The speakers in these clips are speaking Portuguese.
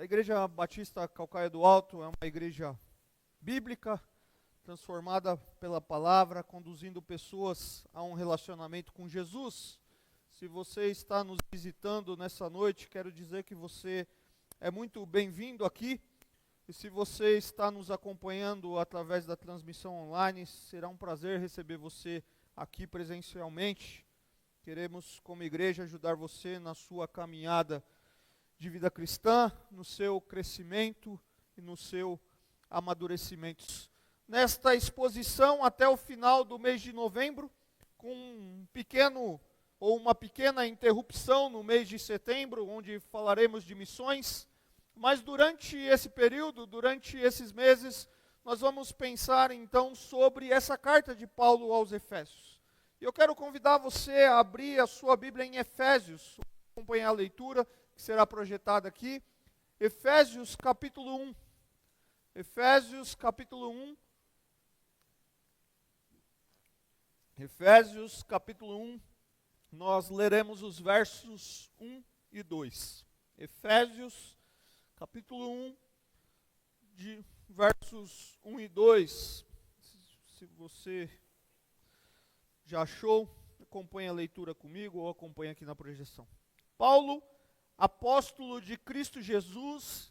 Igreja Batista Calcaia do Alto é uma igreja bíblica, transformada pela palavra, conduzindo pessoas a um relacionamento com Jesus. Se você está nos visitando nessa noite, quero dizer que você é muito bem-vindo aqui. E se você está nos acompanhando através da transmissão online, será um prazer receber você aqui presencialmente. Queremos, como igreja, ajudar você na sua caminhada de vida cristã, no seu crescimento e no seu amadurecimento. Nesta exposição, até o final do mês de novembro, com uma pequena interrupção no mês de setembro, onde falaremos de missões, mas durante esse período, durante esses meses, nós vamos pensar então sobre essa carta de Paulo aos Efésios. E eu quero convidar você a abrir a sua Bíblia em Efésios, acompanhar a leitura que será projetada aqui. Efésios capítulo 1. Efésios capítulo 1. Efésios capítulo 1. Nós leremos os versos 1 e 2. Efésios capítulo 1, de versos 1 e 2. Se você já achou, acompanhe a leitura comigo ou acompanhe aqui na projeção. Paulo, apóstolo de Cristo Jesus,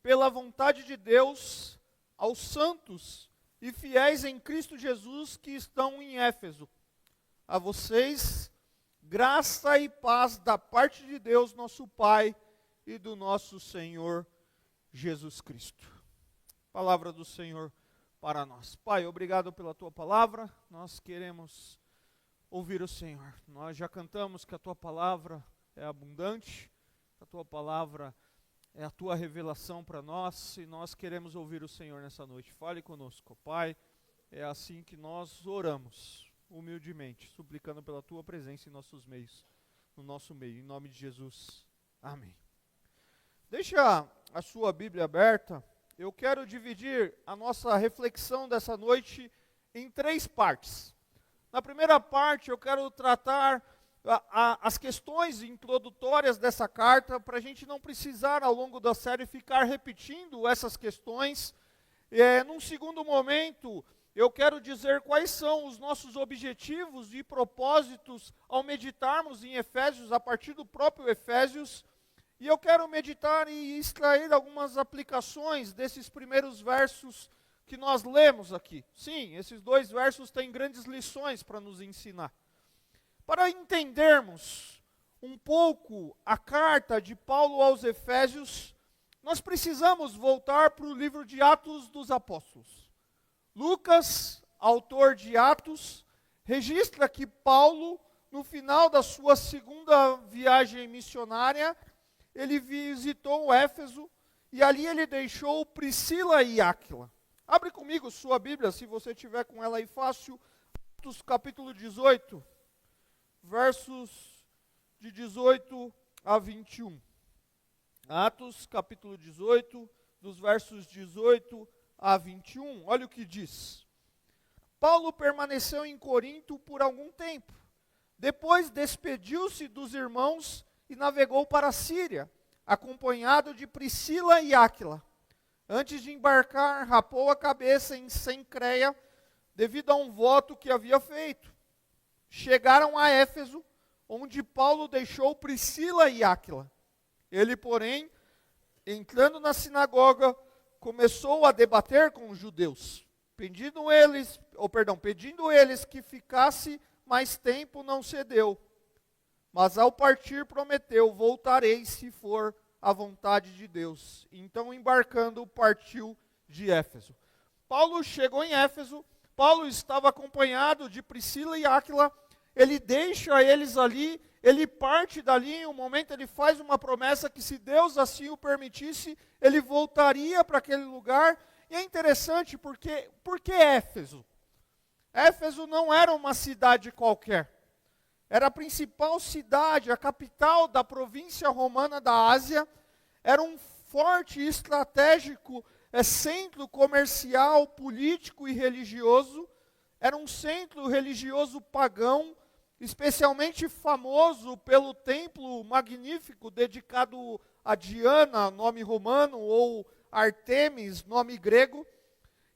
pela vontade de Deus, aos santos e fiéis em Cristo Jesus que estão em Éfeso. A vocês, graça e paz da parte de Deus, nosso Pai, e do nosso Senhor Jesus Cristo. Palavra do Senhor para nós. Pai, obrigado pela Tua palavra, nós queremos ouvir o Senhor. Nós já cantamos que a Tua palavra é abundante, a Tua palavra é a Tua revelação para nós, e nós queremos ouvir o Senhor nessa noite. Fale conosco, Pai, é assim que nós oramos, humildemente, suplicando pela Tua presença em nossos meios, no nosso meio, em nome de Jesus, amém. Deixa a sua Bíblia aberta. Eu quero dividir a nossa reflexão dessa noite em 3 partes. Na primeira parte, eu quero tratar as questões introdutórias dessa carta, para a gente não precisar, ao longo da série, ficar repetindo essas questões. Num segundo momento, eu quero dizer quais são os nossos objetivos e propósitos ao meditarmos em Efésios, a partir do próprio Efésios. E eu quero meditar e extrair algumas aplicações desses primeiros versos que nós lemos aqui. Sim, esses 2 versos têm grandes lições para nos ensinar. Para entendermos um pouco a carta de Paulo aos Efésios, nós precisamos voltar para o livro de Atos dos Apóstolos. Lucas, autor de Atos, registra que Paulo, no final da sua segunda viagem missionária, ele visitou Éfeso e ali ele deixou Priscila e Áquila. Abre comigo sua Bíblia, se você tiver com ela aí fácil, Atos capítulo 18, versos de 18 a 21. Atos capítulo 18, dos versos 18 a 21, olha o que diz. Paulo permaneceu em Corinto por algum tempo. Depois despediu-se dos irmãos e navegou para a Síria, acompanhado de Priscila e Áquila. Antes de embarcar, rapou a cabeça em Cencreia, devido a um voto que havia feito. Chegaram a Éfeso, onde Paulo deixou Priscila e Áquila. Ele, porém, entrando na sinagoga, começou a debater com os judeus, pedindo eles que ficasse mais tempo, não cedeu. Mas ao partir prometeu, voltarei se for a vontade de Deus. Então, embarcando, partiu de Éfeso. Paulo chegou em Éfeso, Paulo estava acompanhado de Priscila e Áquila, ele deixa eles ali, ele parte dali, em um momento ele faz uma promessa que se Deus assim o permitisse, ele voltaria para aquele lugar. E é interessante por que Éfeso? Éfeso não era uma cidade qualquer. Era a principal cidade, a capital da província romana da Ásia. Era um forte e estratégico centro comercial, político e religioso. Era um centro religioso pagão, especialmente famoso pelo templo magnífico dedicado a Diana, nome romano, ou Artemis, nome grego,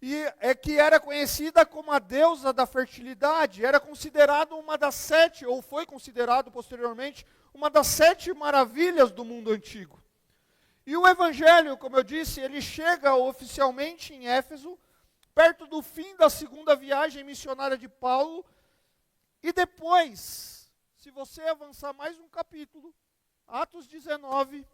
e é que era conhecida como a deusa da fertilidade, era considerado uma das 7, ou foi considerado posteriormente, uma das 7 maravilhas do mundo antigo. E o evangelho, como eu disse, ele chega oficialmente em Éfeso, perto do fim da segunda viagem missionária de Paulo, e depois, se você avançar mais um capítulo, Atos 19,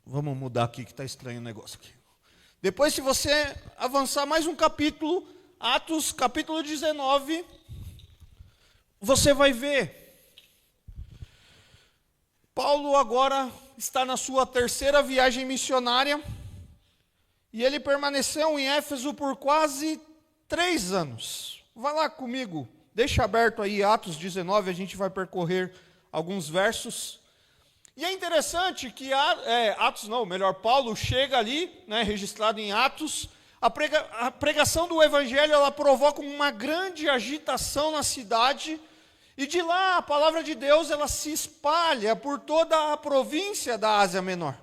vamos mudar aqui que está estranho o negócio aqui. Depois, se você avançar mais um capítulo, Atos capítulo 19, você vai ver. Paulo agora está na sua terceira viagem missionária, e ele permaneceu em Éfeso por quase 3 anos. Vai lá comigo, deixa aberto aí Atos 19, a gente vai percorrer alguns versos. E é interessante que Paulo chega ali, né, registrado em Atos, a pregação do evangelho, ela provoca uma grande agitação na cidade, e de lá a palavra de Deus, ela se espalha por toda a província da Ásia Menor.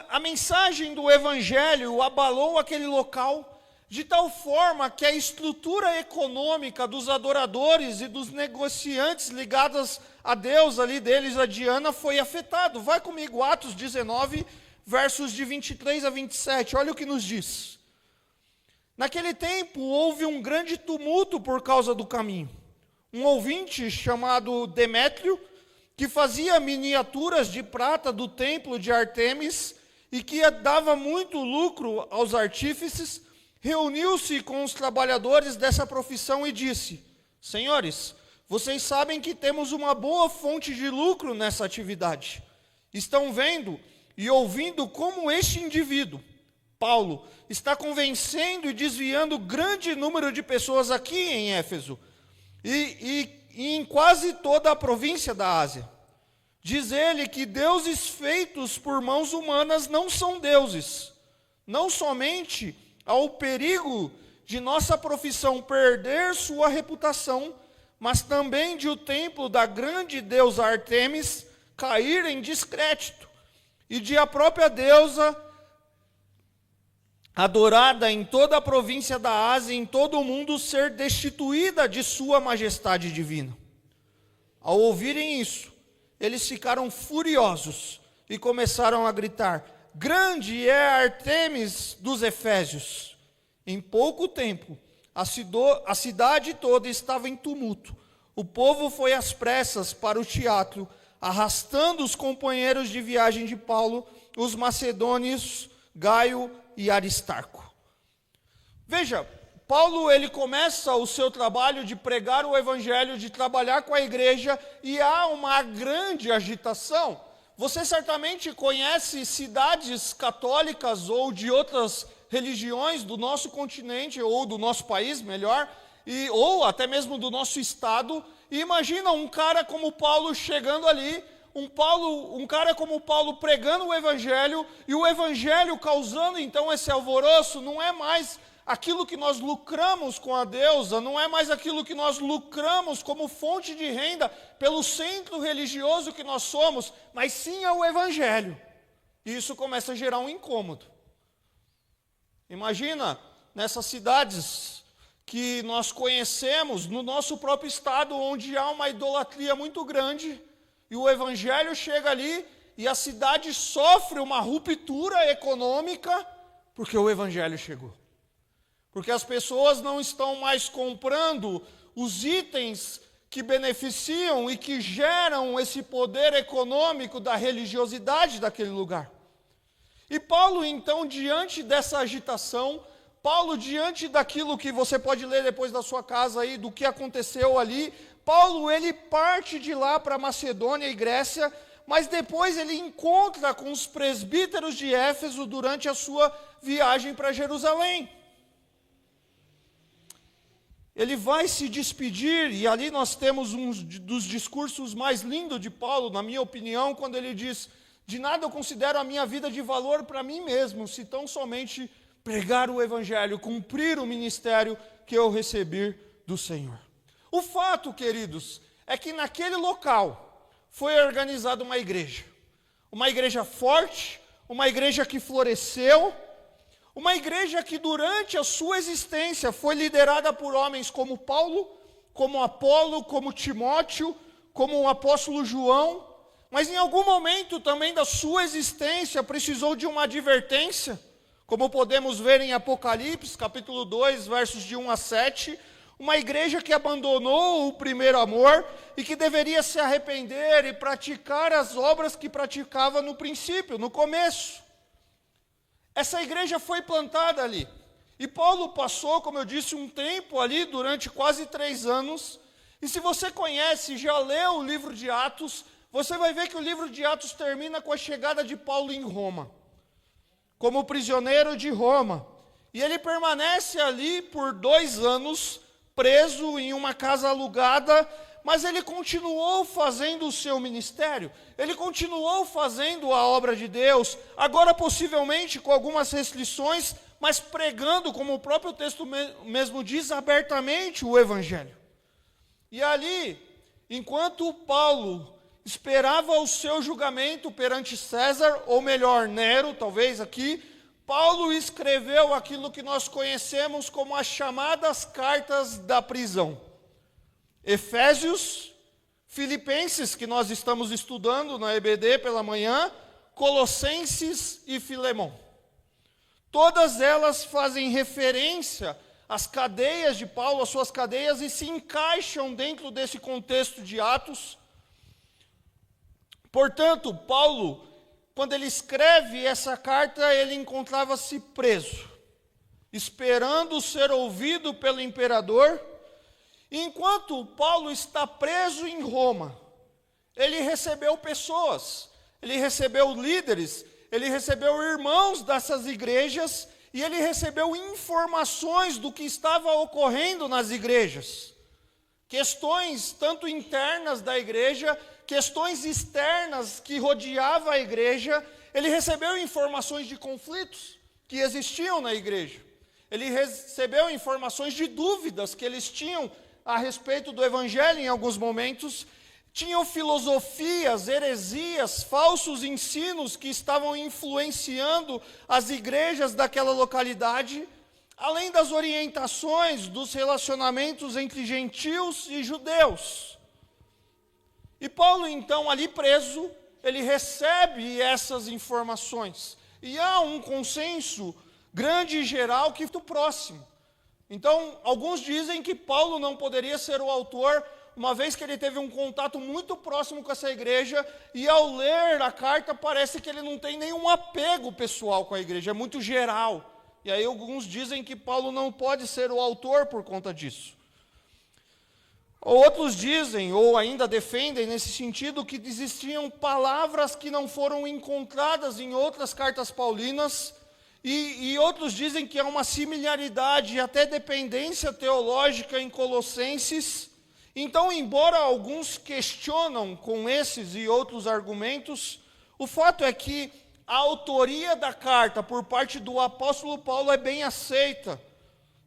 A mensagem do evangelho abalou aquele local, de tal forma que a estrutura econômica dos adoradores e dos negociantes ligados a Deus, ali deles, a Diana, foi afetado. Vai comigo, Atos 19, versos de 23 a 27, olha o que nos diz. Naquele tempo houve um grande tumulto por causa do caminho. Um ouvinte chamado Demétrio, que fazia miniaturas de prata do templo de Artemis e que dava muito lucro aos artífices, reuniu-se com os trabalhadores dessa profissão e disse: Senhores, vocês sabem que temos uma boa fonte de lucro nessa atividade. Estão vendo e ouvindo como este indivíduo, Paulo, está convencendo e desviando grande número de pessoas aqui em Éfeso e em quase toda a província da Ásia. Diz ele que deuses feitos por mãos humanas não são deuses. Não somente há o perigo de nossa profissão perder sua reputação, mas também de o templo da grande deusa Artemis cair em descrédito, e de a própria deusa adorada em toda a província da Ásia, em todo o mundo, ser destituída de sua majestade divina. Ao ouvirem isso, eles ficaram furiosos e começaram a gritar: Grande é Artemis dos Efésios! Em pouco tempo, a cidade toda estava em tumulto. O povo foi às pressas para o teatro, arrastando os companheiros de viagem de Paulo, os macedônios, Gaio e Aristarco. Veja, Paulo, ele começa o seu trabalho de pregar o evangelho, de trabalhar com a igreja, e há uma grande agitação. Você certamente conhece cidades católicas ou de outras religiões do nosso continente, ou do nosso país, melhor, ou até mesmo do nosso estado, e imagina um cara como Paulo chegando ali, um cara como Paulo pregando o evangelho, e o evangelho causando então esse alvoroço. Não é mais aquilo que nós lucramos com a deusa, não é mais aquilo que nós lucramos como fonte de renda pelo centro religioso que nós somos, mas sim é o evangelho. E isso começa a gerar um incômodo. Imagina, nessas cidades que nós conhecemos, no nosso próprio estado, onde há uma idolatria muito grande, e o evangelho chega ali, e a cidade sofre uma ruptura econômica, porque o evangelho chegou. Porque as pessoas não estão mais comprando os itens que beneficiam e que geram esse poder econômico da religiosidade daquele lugar. E Paulo, então, diante dessa agitação, Paulo, diante daquilo que você pode ler depois da sua casa aí, do que aconteceu ali, Paulo, ele parte de lá para Macedônia e Grécia, mas depois ele encontra com os presbíteros de Éfeso durante a sua viagem para Jerusalém. Ele vai se despedir, e ali nós temos um dos discursos mais lindos de Paulo, na minha opinião, quando ele diz: de nada eu considero a minha vida de valor para mim mesmo, se tão somente pregar o evangelho, cumprir o ministério que eu recebi do Senhor. O fato, queridos, é que naquele local foi organizada uma igreja forte, uma igreja que floresceu, uma igreja que durante a sua existência foi liderada por homens como Paulo, como Apolo, como Timóteo, como o apóstolo João, mas em algum momento também da sua existência precisou de uma advertência, como podemos ver em Apocalipse, capítulo 2, versos de 1 a 7, uma igreja que abandonou o primeiro amor e que deveria se arrepender e praticar as obras que praticava no princípio, no começo. Essa igreja foi plantada ali. E Paulo passou, como eu disse, um tempo ali, durante quase 3 anos. E se você conhece, já leu o livro de Atos, você vai ver que o livro de Atos termina com a chegada de Paulo em Roma, como prisioneiro de Roma. E ele permanece ali por 2 anos, preso em uma casa alugada, mas ele continuou fazendo o seu ministério, ele continuou fazendo a obra de Deus, agora possivelmente com algumas restrições, mas pregando, como o próprio texto mesmo diz, abertamente o evangelho. E ali, enquanto Paulo esperava o seu julgamento perante César, ou melhor, Nero, talvez aqui, Paulo escreveu aquilo que nós conhecemos como as chamadas cartas da prisão. Efésios, Filipenses, que nós estamos estudando na EBD pela manhã, Colossenses e Filemão. Todas elas fazem referência às cadeias de Paulo, às suas cadeias, e se encaixam dentro desse contexto de Atos. Portanto, Paulo, quando ele escreve essa carta, ele encontrava-se preso, esperando ser ouvido pelo imperador. E enquanto Paulo está preso em Roma, ele recebeu pessoas, ele recebeu líderes, ele recebeu irmãos dessas igrejas, e ele recebeu informações do que estava ocorrendo nas igrejas. Questões tanto internas da igreja, questões externas que rodeavam a igreja. Ele recebeu informações de conflitos que existiam na igreja. Ele recebeu informações de dúvidas que eles tinham a respeito do evangelho em alguns momentos. Tinham filosofias, heresias, falsos ensinos que estavam influenciando as igrejas daquela localidade, além das orientações dos relacionamentos entre gentios e judeus. E Paulo, então, ali preso, ele recebe essas informações. E há um consenso grande e geral que é muito próximo. Então, alguns dizem que Paulo não poderia ser o autor, uma vez que ele teve um contato muito próximo com essa igreja, e ao ler a carta parece que ele não tem nenhum apego pessoal com a igreja, é muito geral. E aí alguns dizem que Paulo não pode ser o autor por conta disso. Outros dizem, ou ainda defendem nesse sentido, que existiam palavras que não foram encontradas em outras cartas paulinas, e outros dizem que há uma similaridade e até dependência teológica em Colossenses. Então, embora alguns questionam com esses e outros argumentos, o fato é que a autoria da carta por parte do apóstolo Paulo é bem aceita.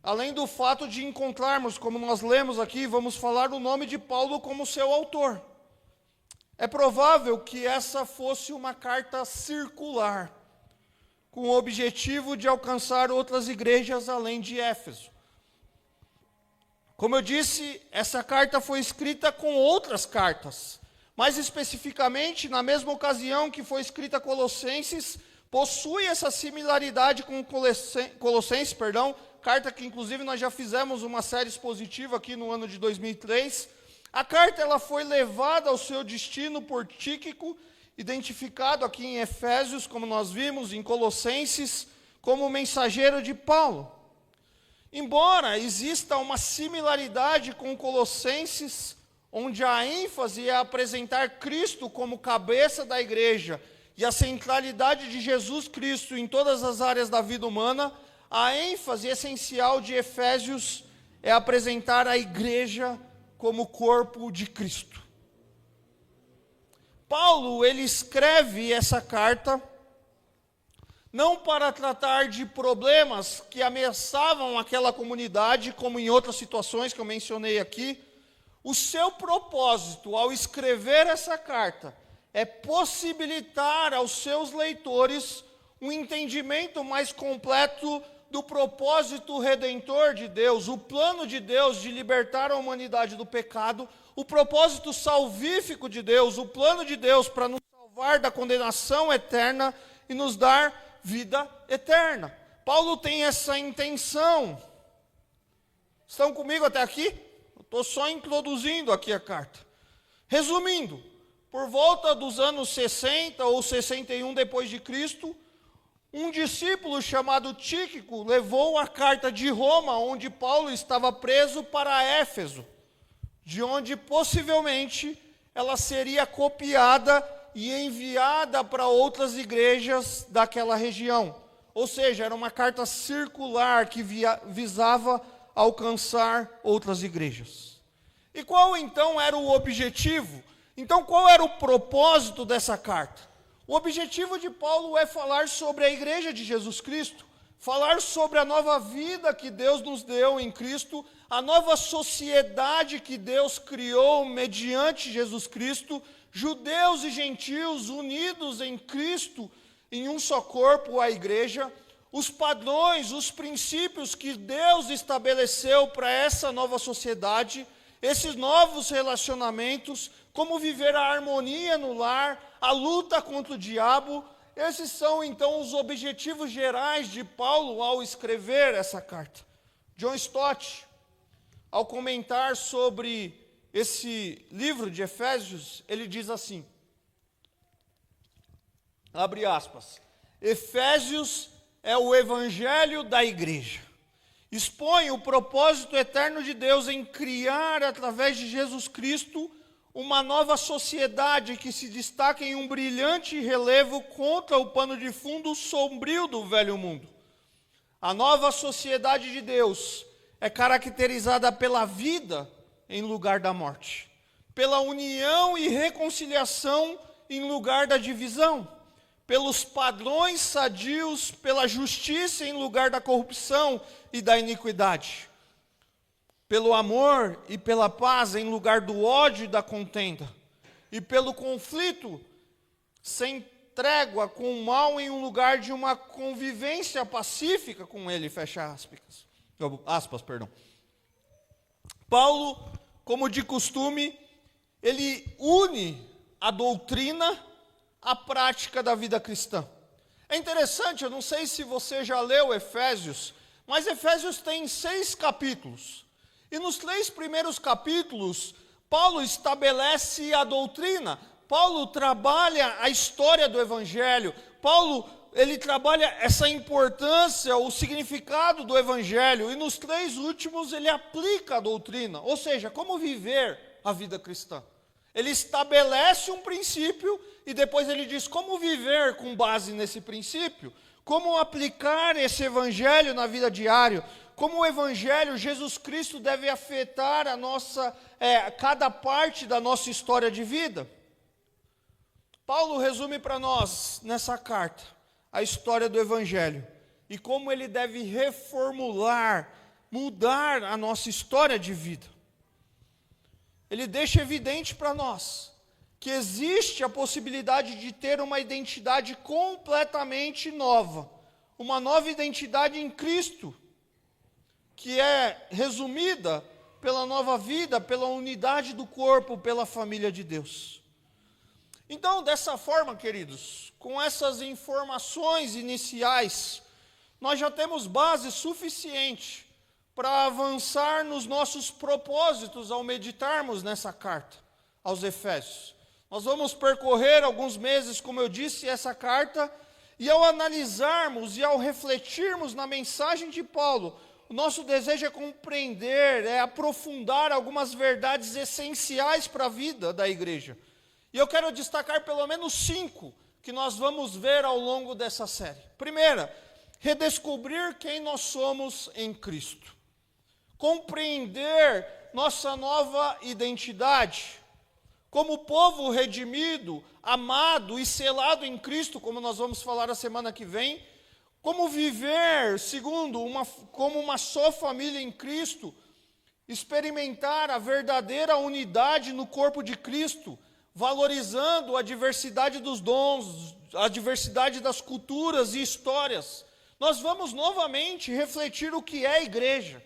Além do fato de encontrarmos, como nós lemos aqui, vamos falar o nome de Paulo como seu autor. É provável que essa fosse uma carta circular, com o objetivo de alcançar outras igrejas além de Éfeso. Como eu disse, essa carta foi escrita com outras cartas. Mais especificamente, na mesma ocasião que foi escrita Colossenses, possui essa similaridade com Colossenses, carta que inclusive nós já fizemos uma série expositiva aqui no ano de 2003. A carta ela foi levada ao seu destino por Tíquico, identificado aqui em Efésios, como nós vimos, em Colossenses, como mensageiro de Paulo. Embora exista uma similaridade com Colossenses, onde a ênfase é apresentar Cristo como cabeça da igreja e a centralidade de Jesus Cristo em todas as áreas da vida humana, a ênfase essencial de Efésios é apresentar a igreja como corpo de Cristo. Paulo, ele escreve essa carta não para tratar de problemas que ameaçavam aquela comunidade, como em outras situações que eu mencionei aqui. O seu propósito ao escrever essa carta é possibilitar aos seus leitores um entendimento mais completo do propósito redentor de Deus, o plano de Deus de libertar a humanidade do pecado, o propósito salvífico de Deus, o plano de Deus para nos salvar da condenação eterna e nos dar vida eterna. Paulo tem essa intenção. Estão comigo até aqui? Estou só introduzindo aqui a carta. Resumindo, por volta dos anos 60 ou 61 depois de Cristo, um discípulo chamado Tíquico levou a carta de Roma, onde Paulo estava preso, para Éfeso, de onde possivelmente ela seria copiada e enviada para outras igrejas daquela região. Ou seja, era uma carta circular que visava alcançar outras igrejas. E qual então era o objetivo? Então qual era o propósito dessa carta? O objetivo de Paulo é falar sobre a igreja de Jesus Cristo, falar sobre a nova vida que Deus nos deu em Cristo, a nova sociedade que Deus criou mediante Jesus Cristo, judeus e gentios unidos em Cristo, em um só corpo, a igreja, os padrões, os princípios que Deus estabeleceu para essa nova sociedade, esses novos relacionamentos, como viver a harmonia no lar, a luta contra o diabo. Esses são então os objetivos gerais de Paulo ao escrever essa carta. John Stott, ao comentar sobre esse livro de Efésios, ele diz assim, abre aspas, Efésios é o evangelho da igreja. Expõe o propósito eterno de Deus em criar, através de Jesus Cristo, uma nova sociedade que se destaca em um brilhante relevo contra o pano de fundo sombrio do velho mundo. A nova sociedade de Deus é caracterizada pela vida em lugar da morte, pela união e reconciliação em lugar da divisão, pelos padrões sadios, pela justiça em lugar da corrupção e da iniquidade, pelo amor e pela paz em lugar do ódio e da contenda, e pelo conflito sem trégua com o mal em um lugar de uma convivência pacífica com ele, fecha aspas, perdão. Paulo, como de costume, ele une a doutrina à prática da vida cristã. É interessante, eu não sei se você já leu Efésios, mas Efésios tem 6 capítulos. E nos 3 primeiros capítulos, Paulo estabelece a doutrina, Paulo trabalha a história do Evangelho, Paulo, ele trabalha essa importância, o significado do Evangelho, e nos 3 últimos ele aplica a doutrina, ou seja, como viver a vida cristã. Ele estabelece um princípio e depois ele diz como viver com base nesse princípio, como aplicar esse Evangelho na vida diária, como o Evangelho, Jesus Cristo, deve afetar a nossa, cada parte da nossa história de vida. Paulo resume para nós, nessa carta, a história do Evangelho e como ele deve reformular, mudar a nossa história de vida. Ele deixa evidente para nós que existe a possibilidade de ter uma identidade completamente nova, uma nova identidade em Cristo, que é resumida pela nova vida, pela unidade do corpo, pela família de Deus. Então, dessa forma, queridos, com essas informações iniciais, nós já temos base suficiente para avançar nos nossos propósitos ao meditarmos nessa carta aos Efésios. Nós vamos percorrer alguns meses, como eu disse, essa carta, e ao analisarmos e ao refletirmos na mensagem de Paulo, o nosso desejo é compreender, é aprofundar algumas verdades essenciais para a vida da igreja. E eu quero destacar pelo menos 5 que nós vamos ver ao longo dessa série. Primeira, redescobrir quem nós somos em Cristo. Compreender nossa nova identidade. Como povo redimido, amado e selado em Cristo, como nós vamos falar a semana que vem, como viver como uma só família em Cristo, experimentar a verdadeira unidade no corpo de Cristo, valorizando a diversidade dos dons, a diversidade das culturas e histórias. Nós vamos novamente refletir o que é a igreja,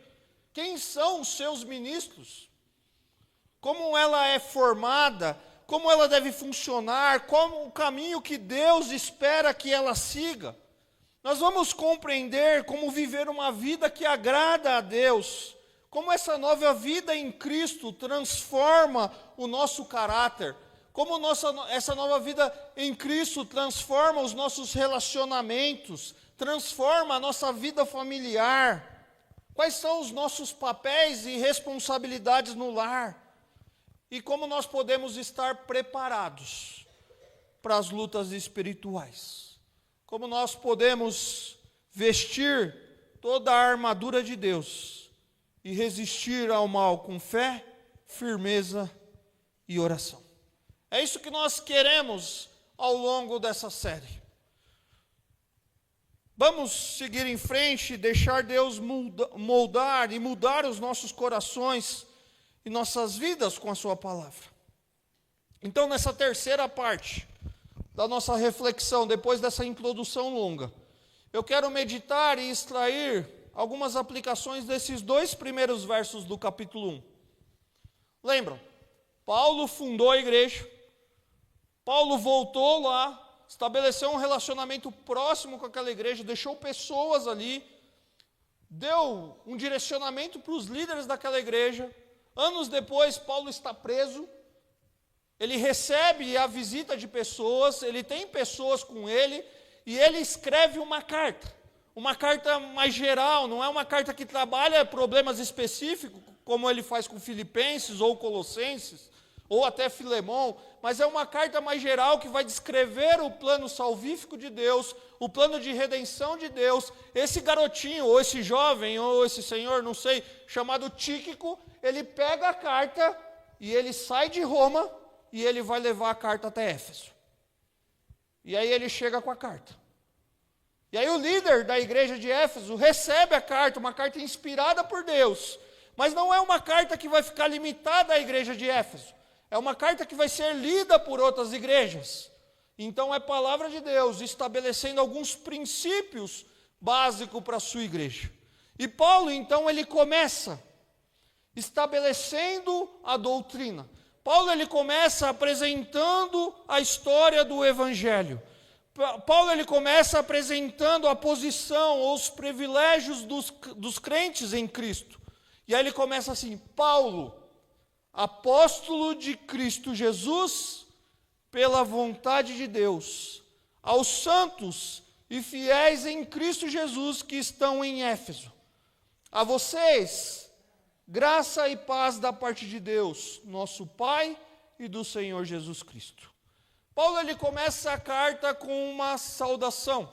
quem são os seus ministros, como ela é formada, como ela deve funcionar, como o caminho que Deus espera que ela siga. Nós vamos compreender como viver uma vida que agrada a Deus, como essa nova vida em Cristo transforma o nosso caráter, como essa nova vida em Cristo transforma os nossos relacionamentos, transforma a nossa vida familiar, quais são os nossos papéis e responsabilidades no lar, e como nós podemos estar preparados para as lutas espirituais. Como nós podemos vestir toda a armadura de Deus e resistir ao mal com fé, firmeza e oração. É isso que nós queremos ao longo dessa série. Vamos seguir em frente, deixar Deus moldar e mudar os nossos corações e nossas vidas com a sua palavra. Então, nessa terceira parte da nossa reflexão, depois dessa introdução longa, eu quero meditar e extrair algumas aplicações desses 2 primeiros versos do capítulo 1. Lembram? Paulo fundou a igreja, Paulo voltou lá, estabeleceu um relacionamento próximo com aquela igreja, deixou pessoas ali, deu um direcionamento para os líderes daquela igreja. Anos depois, Paulo está preso. Ele recebe a visita de pessoas, ele tem pessoas com ele, e ele escreve uma carta mais geral, não é uma carta que trabalha problemas específicos, como ele faz com Filipenses ou Colossenses, ou até Filemão, mas é uma carta mais geral que vai descrever o plano salvífico de Deus, o plano de redenção de Deus. Esse garotinho, ou esse jovem, ou esse senhor, não sei, chamado Tíquico, ele pega a carta e ele sai de Roma, e ele vai levar a carta até Éfeso. E aí ele chega com a carta. E aí o líder da igreja de Éfeso recebe a carta, uma carta inspirada por Deus. Mas não é uma carta que vai ficar limitada à igreja de Éfeso. É uma carta que vai ser lida por outras igrejas. Então é palavra de Deus, estabelecendo alguns princípios básicos para a sua igreja. E Paulo, então, ele começa estabelecendo a doutrina. Paulo ele começa apresentando a história do Evangelho. Paulo ele começa apresentando a posição ou os privilégios dos crentes em Cristo. E aí ele começa assim: Paulo, apóstolo de Cristo Jesus, pela vontade de Deus, aos santos e fiéis em Cristo Jesus que estão em Éfeso. A vocês, graça e paz da parte de Deus, nosso Pai e do Senhor Jesus Cristo. Paulo ele começa a carta com uma saudação.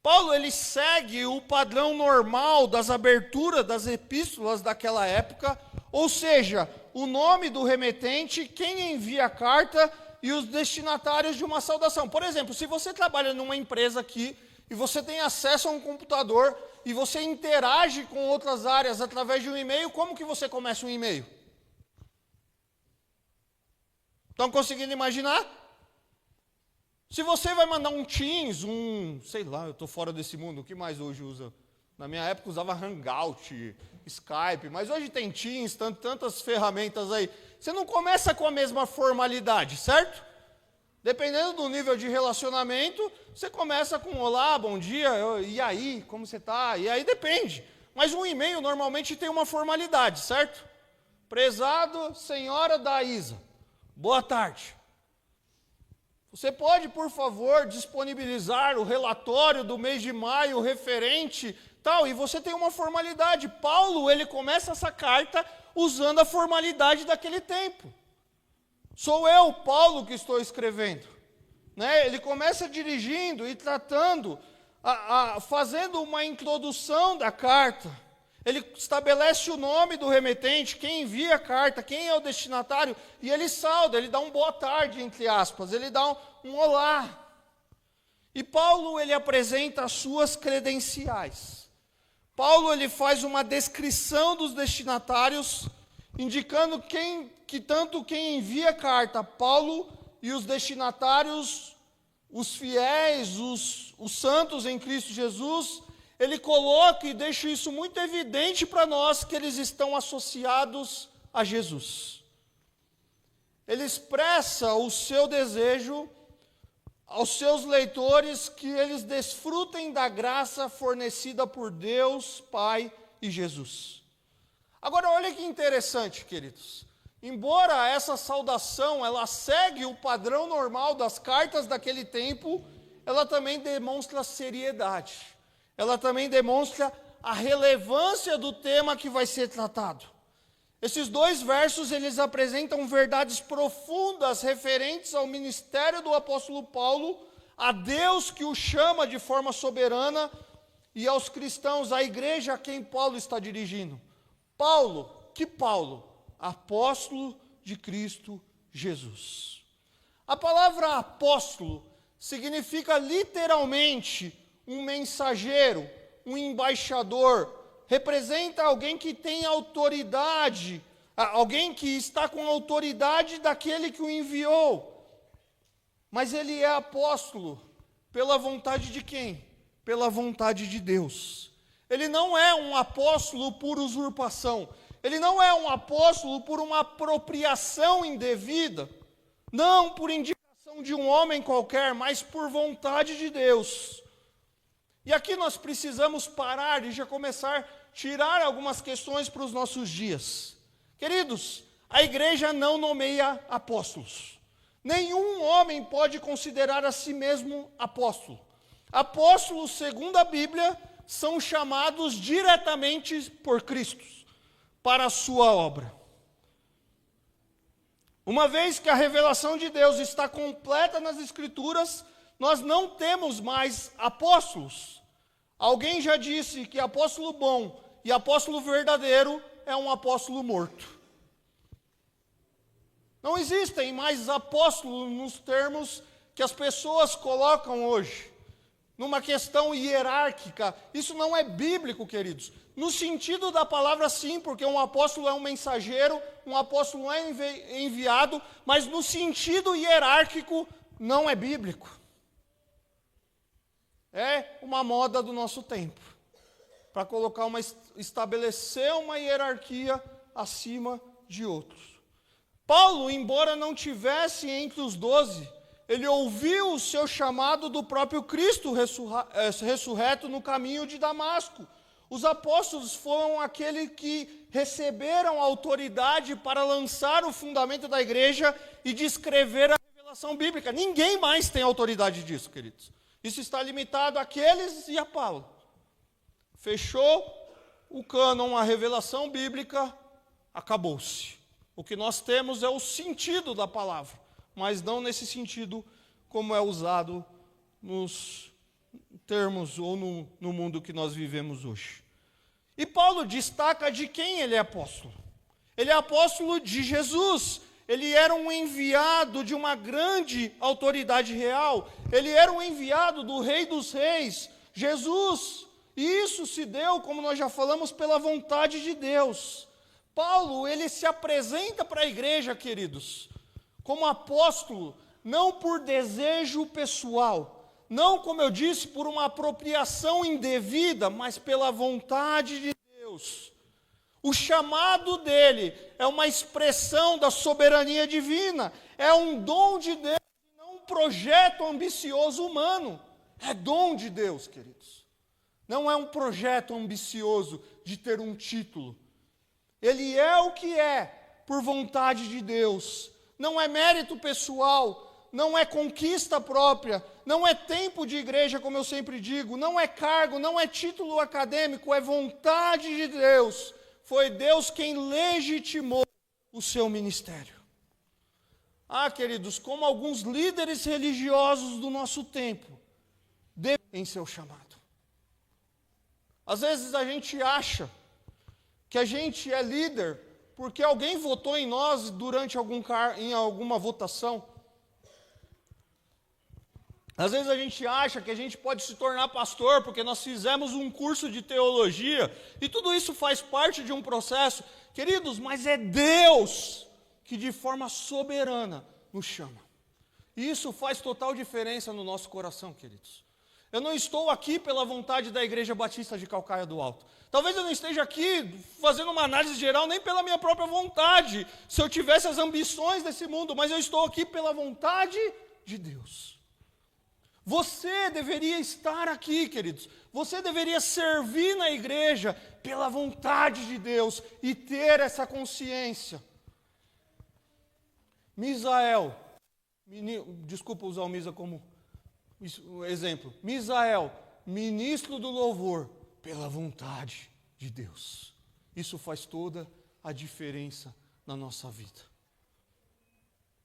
Paulo ele segue o padrão normal das aberturas das epístolas daquela época, ou seja, o nome do remetente, quem envia a carta e os destinatários de uma saudação. Por exemplo, se você trabalha numa empresa aqui e você tem acesso a um computador e você interage com outras áreas através de um e-mail, como que você começa um e-mail? Estão conseguindo imaginar? Se você vai mandar um Teams, sei lá, eu estou fora desse mundo, o que mais hoje usa? Na minha época usava Hangout, Skype, mas hoje tem Teams, tantas ferramentas aí. Você não começa com a mesma formalidade, certo? Dependendo do nível de relacionamento, você começa com olá, bom dia, e aí, como você está? E aí depende. Mas um e-mail normalmente tem uma formalidade, certo? Prezado senhora Daísa, boa tarde. Você pode, por favor, disponibilizar o relatório do mês de maio referente, tal, e você tem uma formalidade. Paulo, ele começa essa carta usando a formalidade daquele tempo. Sou eu, Paulo, que estou escrevendo. Né? Ele começa dirigindo e tratando, fazendo uma introdução da carta. Ele estabelece o nome do remetente, quem envia a carta, quem é o destinatário, e ele sauda, ele dá um boa tarde, entre aspas, ele dá um olá. E Paulo, ele apresenta as suas credenciais. Paulo, ele faz uma descrição dos destinatários, indicando que tanto quem envia a carta, Paulo, e os destinatários, os fiéis, os santos em Cristo Jesus, ele coloca e deixa isso muito evidente para nós, que eles estão associados a Jesus. Ele expressa o seu desejo aos seus leitores que eles desfrutem da graça fornecida por Deus, Pai e Jesus. Agora, olha que interessante, queridos. Embora essa saudação, ela segue o padrão normal das cartas daquele tempo, ela também demonstra seriedade. Ela também demonstra a relevância do tema que vai ser tratado. Esses dois versos, eles apresentam verdades profundas referentes ao ministério do apóstolo Paulo, a Deus que o chama de forma soberana e aos cristãos, à igreja a quem Paulo está dirigindo. Paulo, que Paulo? Apóstolo de Cristo Jesus. A palavra apóstolo significa literalmente um mensageiro, um embaixador, representa alguém que tem autoridade, alguém que está com a autoridade daquele que o enviou. Mas ele é apóstolo pela vontade de quem? Pela vontade de Deus. Ele não é um apóstolo por usurpação. Ele não é um apóstolo por uma apropriação indevida. Não por indicação de um homem qualquer, mas por vontade de Deus. E aqui nós precisamos parar e já começar a tirar algumas questões para os nossos dias. Queridos, a igreja não nomeia apóstolos. Nenhum homem pode considerar a si mesmo apóstolo. Apóstolos, segundo a Bíblia, são chamados diretamente por Cristo para a sua obra. Uma vez que a revelação de Deus está completa nas Escrituras, nós não temos mais apóstolos. Alguém já disse que apóstolo bom e apóstolo verdadeiro é um apóstolo morto. Não existem mais apóstolos nos termos que as pessoas colocam hoje, numa questão hierárquica. Isso não é bíblico, queridos. No sentido da palavra, sim, porque um apóstolo é um mensageiro, um apóstolo é enviado, mas no sentido hierárquico não é bíblico. É uma moda do nosso tempo, para colocar estabelecer uma hierarquia acima de outros. Paulo, embora não tivesse entre os 12, ele ouviu o seu chamado do próprio Cristo ressurreto no caminho de Damasco. Os apóstolos foram aqueles que receberam autoridade para lançar o fundamento da igreja e descrever a revelação bíblica. Ninguém mais tem autoridade disso, queridos. Isso está limitado àqueles e a Paulo. Fechou o cânon, a revelação bíblica, acabou-se. O que nós temos é o sentido da palavra, mas não nesse sentido como é usado nos termos ou no mundo que nós vivemos hoje. E Paulo destaca de quem ele é apóstolo. Ele é apóstolo de Jesus. Ele era um enviado de uma grande autoridade real. Ele era um enviado do Rei dos Reis, Jesus. E isso se deu, como nós já falamos, pela vontade de Deus. Paulo, ele se apresenta para a igreja, queridos, como apóstolo, não por desejo pessoal, não, como eu disse, por uma apropriação indevida, mas pela vontade de Deus. O chamado dele é uma expressão da soberania divina, é um dom de Deus, não um projeto ambicioso humano. É dom de Deus, queridos. Não é um projeto ambicioso de ter um título. Ele é o que é, por vontade de Deus. Não é mérito pessoal, não é conquista própria, não é tempo de igreja, como eu sempre digo, não é cargo, não é título acadêmico, é vontade de Deus. Foi Deus quem legitimou o seu ministério. Ah, queridos, como alguns líderes religiosos do nosso tempo devem em seu chamado. Às vezes a gente acha que a gente é líder porque alguém votou em nós durante em alguma votação. Às vezes a gente acha que a gente pode se tornar pastor porque nós fizemos um curso de teologia, e tudo isso faz parte de um processo, queridos, mas é Deus que de forma soberana nos chama. E isso faz total diferença no nosso coração, queridos. Eu não estou aqui pela vontade da Igreja Batista de Calcaia do Alto. Talvez eu não esteja aqui fazendo uma análise geral nem pela minha própria vontade, se eu tivesse as ambições desse mundo, mas eu estou aqui pela vontade de Deus. Você deveria estar aqui, queridos. Você deveria servir na igreja pela vontade de Deus e ter essa consciência. Misael, desculpa usar o Misa como exemplo. Misael, ministro do louvor, pela vontade de Deus. Isso faz toda a diferença na nossa vida.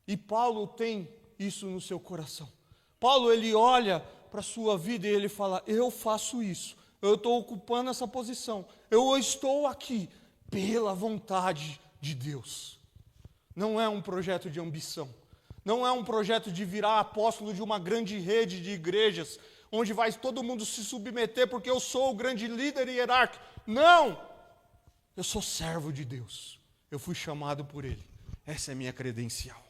E Paulo tem isso no seu coração. Paulo, ele olha para a sua vida e ele fala: eu faço isso, eu estou ocupando essa posição, eu estou aqui pela vontade de Deus. Não é um projeto de ambição, não é um projeto de virar apóstolo de uma grande rede de igrejas, onde vai todo mundo se submeter porque eu sou o grande líder hierárquico. Não! Eu sou servo de Deus, eu fui chamado por Ele. Essa é minha credencial.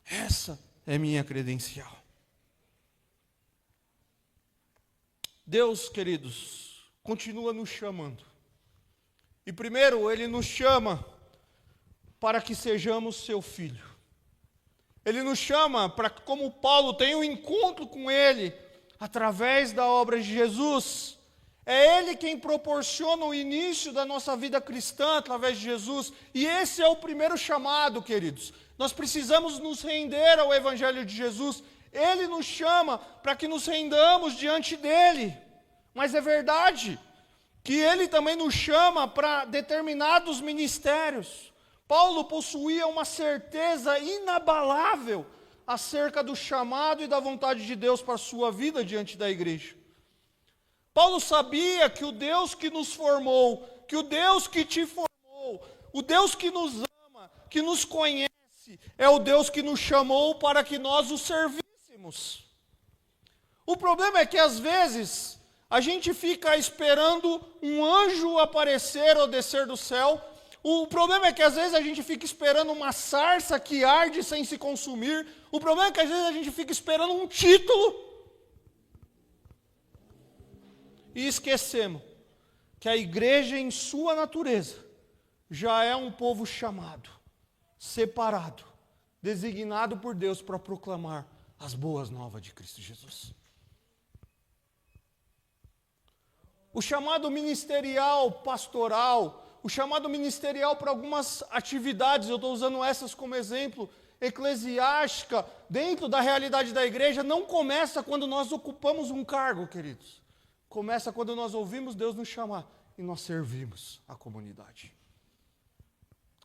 Essa é minha credencial. Deus, queridos, continua nos chamando. E primeiro, Ele nos chama para que sejamos seu filho. Ele nos chama para que, como Paulo, tenha um encontro com Ele através da obra de Jesus. É Ele quem proporciona o início da nossa vida cristã através de Jesus. E esse é o primeiro chamado, queridos. Nós precisamos nos render ao Evangelho de Jesus. Ele nos chama para que nos rendamos diante dEle. Mas é verdade que Ele também nos chama para determinados ministérios. Paulo possuía uma certeza inabalável acerca do chamado e da vontade de Deus para a sua vida diante da igreja. Paulo sabia que o Deus que nos formou, que o Deus que te formou, o Deus que nos ama, que nos conhece, é o Deus que nos chamou para que nós o servíssemos. O problema é que às vezes a gente fica esperando um anjo aparecer ou descer do céu. O problema é que às vezes a gente fica esperando uma sarça que arde sem se consumir. O problema é que às vezes a gente fica esperando um título. E esquecemos que a igreja em sua natureza já é um povo chamado, separado, designado por Deus para proclamar as boas novas de Cristo Jesus. O chamado ministerial, pastoral, o chamado ministerial para algumas atividades, eu estou usando essas como exemplo, eclesiástica, dentro da realidade da igreja, não começa quando nós ocupamos um cargo, queridos. Começa quando nós ouvimos Deus nos chamar e nós servimos a comunidade.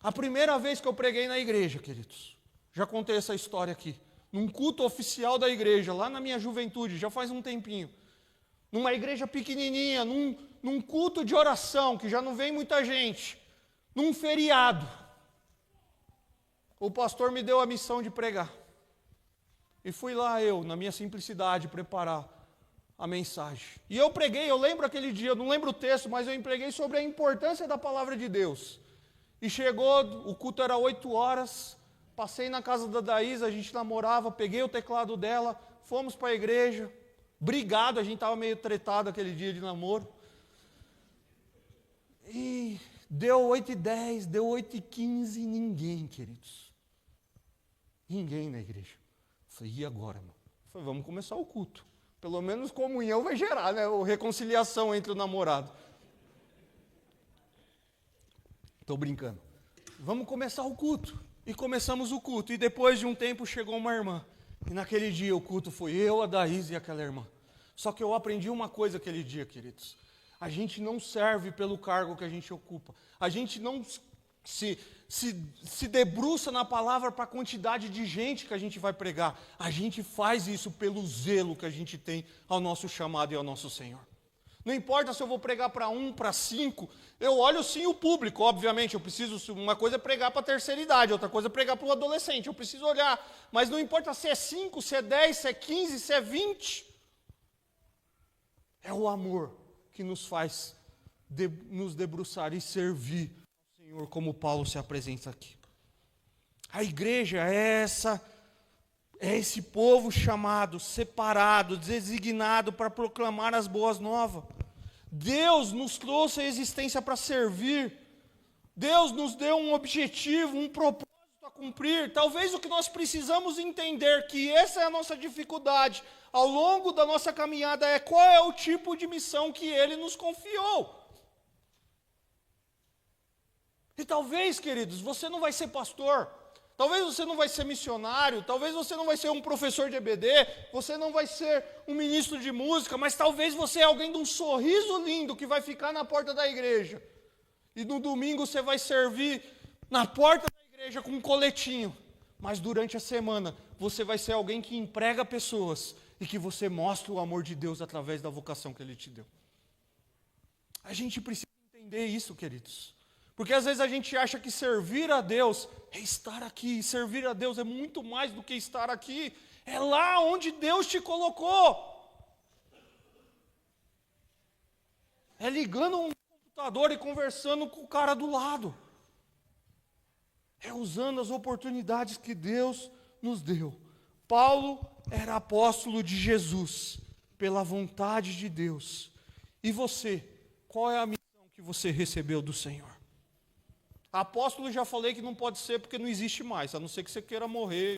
A primeira vez que eu preguei na igreja, queridos, já contei essa história aqui, num culto oficial da igreja, lá na minha juventude, já faz um tempinho, numa igreja pequenininha, num culto de oração, que já não vem muita gente, num feriado, o pastor me deu a missão de pregar. E fui lá eu, na minha simplicidade, preparar a mensagem. E eu preguei, eu lembro aquele dia, eu não lembro o texto, mas eu preguei sobre a importância da palavra de Deus. E chegou, o culto era 8 horas, passei na casa da Daís, a gente namorava, peguei o teclado dela, fomos para a igreja, brigado, a gente estava meio tretado aquele dia de namoro. E deu 8h10, deu 8h15, ninguém, queridos. Ninguém na igreja. Eu falei, e agora, mano? Eu falei, vamos começar o culto. Pelo menos comunhão vai gerar, né? Ou reconciliação entre o namorado. Estou brincando. Vamos começar o culto. E começamos o culto. E depois de um tempo chegou uma irmã. E naquele dia o culto foi eu, a Daís e aquela irmã. Só que eu aprendi uma coisa aquele dia, queridos. A gente não serve pelo cargo que a gente ocupa. A gente não se debruça na palavra para a quantidade de gente que a gente vai pregar. A gente faz isso pelo zelo que a gente tem ao nosso chamado e ao nosso Senhor. Não importa se eu vou pregar para 1, para 5, eu olho sim o público, obviamente, eu preciso, uma coisa é pregar para a terceira idade, outra coisa é pregar para o adolescente, eu preciso olhar, mas não importa se é 5, se é 10, se é 15, se é 20, é o amor que nos faz nos debruçar e servir ao Senhor, como Paulo se apresenta aqui. A igreja é esse povo chamado, separado, designado para proclamar as boas novas. Deus nos trouxe a existência para servir. Deus nos deu um objetivo, um propósito a cumprir. Talvez o que nós precisamos entender, que essa é a nossa dificuldade ao longo da nossa caminhada, é qual é o tipo de missão que Ele nos confiou. E talvez, queridos, você não vai ser pastor. Talvez você não vai ser missionário, talvez você não vai ser um professor de EBD, você não vai ser um ministro de música, mas talvez você é alguém de um sorriso lindo que vai ficar na porta da igreja. E no domingo você vai servir na porta da igreja com um coletinho. Mas durante a semana você vai ser alguém que emprega pessoas e que você mostra o amor de Deus através da vocação que Ele te deu. A gente precisa entender isso, queridos. Porque às vezes a gente acha que servir a Deus é estar aqui. E servir a Deus é muito mais do que estar aqui. É lá onde Deus te colocou. É ligando um computador e conversando com o cara do lado. É usando as oportunidades que Deus nos deu. Paulo era apóstolo de Jesus, pela vontade de Deus. E você, qual é a missão que você recebeu do Senhor? Apóstolo, já falei que não pode ser porque não existe mais, a não ser que você queira morrer,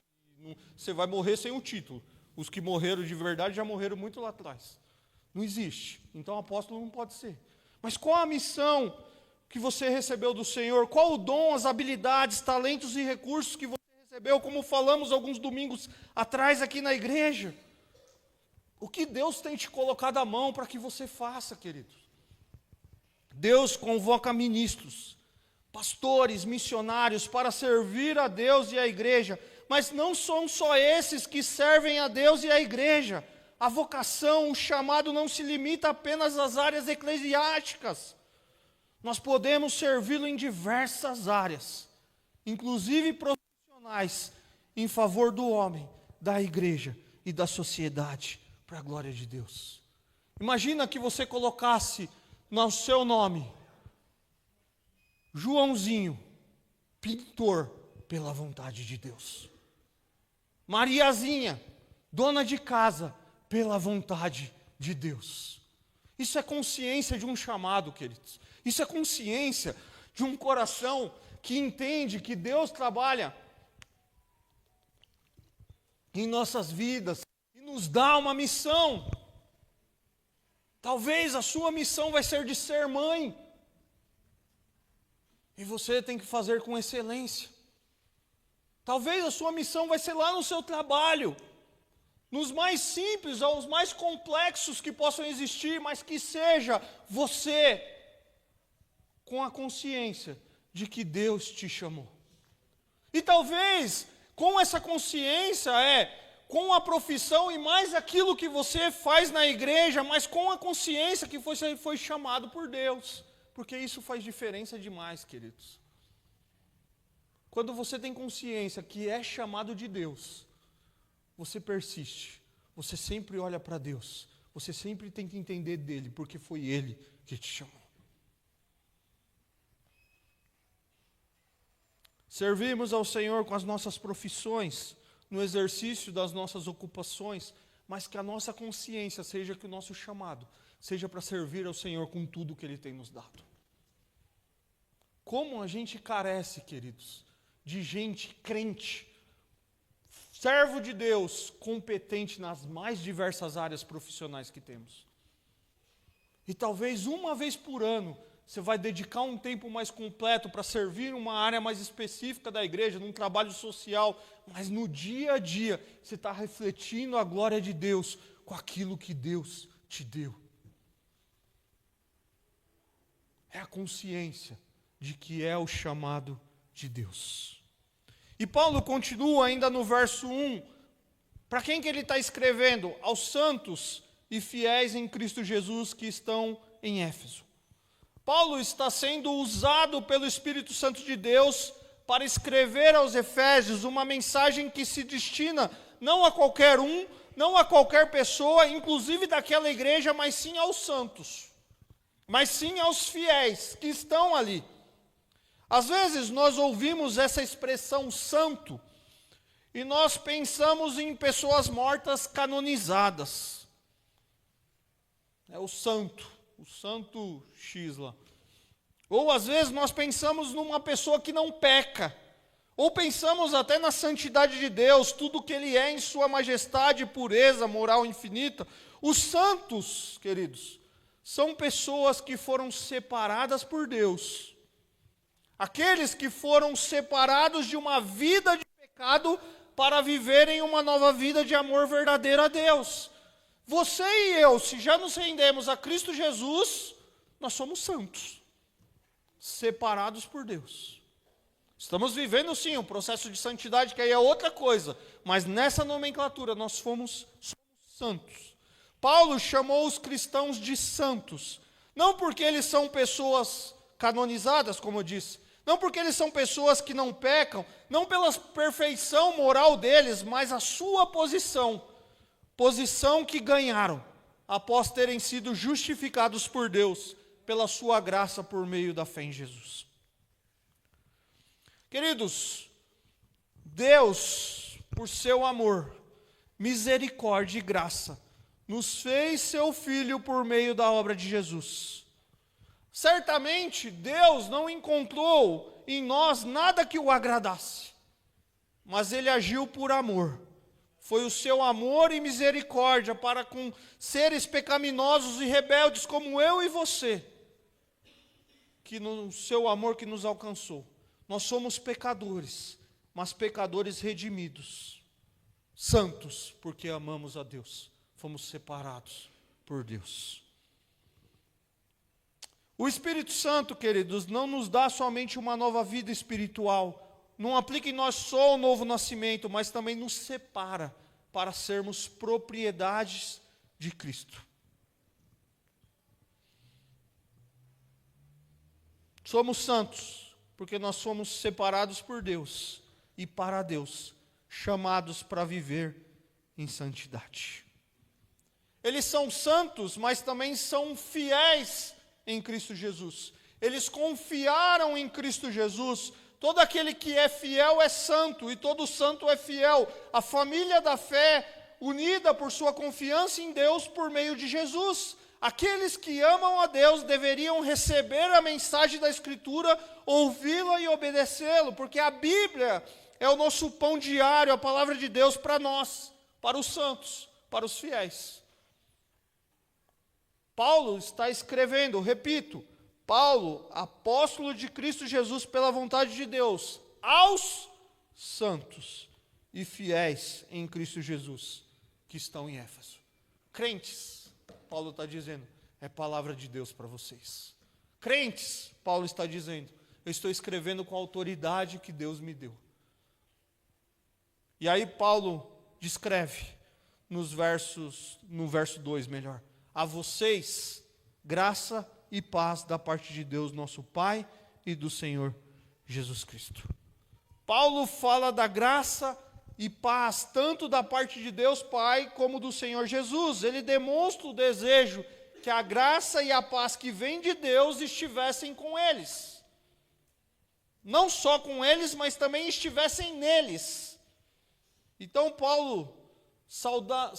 você vai morrer sem um título. Os que morreram de verdade já morreram muito lá atrás. Não existe, então apóstolo não pode ser. Mas qual a missão que você recebeu do Senhor? Qual o dom, as habilidades, talentos e recursos que você recebeu, como falamos alguns domingos atrás aqui na igreja? O que Deus tem te colocado à mão para que você faça, queridos? Deus convoca ministros, pastores, missionários para servir a Deus e a igreja, mas não são só esses que servem a Deus e a igreja. A vocação, o chamado não se limita apenas às áreas eclesiásticas. Nós podemos servi-lo em diversas áreas, inclusive profissionais, em favor do homem, da igreja e da sociedade, para a glória de Deus. Imagina que você colocasse no seu nome Joãozinho, pintor pela vontade de Deus. Mariazinha, dona de casa, pela vontade de Deus. Isso é consciência de um chamado, queridos. Isso é consciência de um coração que entende que Deus trabalha em nossas vidas e nos dá uma missão. Talvez a sua missão vai ser de ser mãe. E você tem que fazer com excelência. Talvez a sua missão vai ser lá no seu trabalho, nos mais simples aos mais complexos que possam existir, mas que seja você com a consciência de que Deus te chamou. E talvez com essa consciência com a profissão e mais aquilo que você faz na igreja, mas com a consciência que você foi chamado por Deus. Porque isso faz diferença demais, queridos. Quando você tem consciência que é chamado de Deus, você persiste, você sempre olha para Deus, você sempre tem que entender dele, porque foi Ele que te chamou. Servimos ao Senhor com as nossas profissões, no exercício das nossas ocupações, mas que a nossa consciência seja que o nosso chamado seja para servir ao Senhor com tudo que Ele tem nos dado. Como a gente carece, queridos, de gente crente, servo de Deus, competente nas mais diversas áreas profissionais que temos. E talvez uma vez por ano, você vai dedicar um tempo mais completo para servir uma área mais específica da igreja, num trabalho social, mas no dia a dia, você está refletindo a glória de Deus com aquilo que Deus te deu. É a consciência de que é o chamado de Deus. E Paulo continua ainda no verso 1, para quem que ele está escrevendo? Aos santos e fiéis em Cristo Jesus que estão em Éfeso. Paulo está sendo usado pelo Espírito Santo de Deus para escrever aos Efésios uma mensagem que se destina não a qualquer um, não a qualquer pessoa, inclusive daquela igreja, mas sim aos santos, mas sim aos fiéis que estão ali. Às vezes nós ouvimos essa expressão santo e nós pensamos em pessoas mortas canonizadas. É o santo X lá. Ou às vezes nós pensamos numa pessoa que não peca. Ou pensamos até na santidade de Deus, tudo que Ele é em sua majestade, pureza, moral infinita. Os santos, queridos, são pessoas que foram separadas por Deus. Aqueles que foram separados de uma vida de pecado para viverem uma nova vida de amor verdadeiro a Deus. Você e eu, se já nos rendemos a Cristo Jesus, nós somos santos, separados por Deus. Estamos vivendo sim um processo de santidade, que aí é outra coisa, mas nessa nomenclatura nós somos santos. Paulo chamou os cristãos de santos, não porque eles são pessoas canonizadas, como eu disse, não porque eles são pessoas que não pecam, não pela perfeição moral deles, mas a sua posição que ganharam após terem sido justificados por Deus, pela sua graça por meio da fé em Jesus. Queridos, Deus, por seu amor, misericórdia e graça, nos fez seu Filho por meio da obra de Jesus. Certamente, Deus não encontrou em nós nada que o agradasse, mas Ele agiu por amor. Foi o seu amor e misericórdia para com seres pecaminosos e rebeldes como eu e você, que no seu amor que nos alcançou. Nós somos pecadores, mas pecadores redimidos, santos, porque amamos a Deus, fomos separados por Deus. O Espírito Santo, queridos, não nos dá somente uma nova vida espiritual, não aplica em nós só o novo nascimento, mas também nos separa para sermos propriedades de Cristo. Somos santos, porque nós somos separados por Deus e para Deus, chamados para viver em santidade. Eles são santos, mas também são fiéis em Cristo Jesus. Eles confiaram em Cristo Jesus. Todo aquele que é fiel é santo, e todo santo é fiel. A família da fé, unida por sua confiança em Deus por meio de Jesus. Aqueles que amam a Deus deveriam receber a mensagem da Escritura, ouvi-la e obedecê-lo, porque a Bíblia é o nosso pão diário, a palavra de Deus para nós, para os santos, para os fiéis. Paulo está escrevendo, repito, Paulo, apóstolo de Cristo Jesus pela vontade de Deus, aos santos e fiéis em Cristo Jesus, que estão em Éfeso. Crentes, Paulo está dizendo, é palavra de Deus para vocês. Crentes, Paulo está dizendo, eu estou escrevendo com a autoridade que Deus me deu. E aí Paulo descreve, no verso 2 melhor, a vocês, graça e paz da parte de Deus, nosso Pai, e do Senhor Jesus Cristo. Paulo fala da graça e paz, tanto da parte de Deus Pai, como do Senhor Jesus. Ele demonstra o desejo que a graça e a paz que vem de Deus estivessem com eles. Não só com eles, mas também estivessem neles. Então Paulo sauda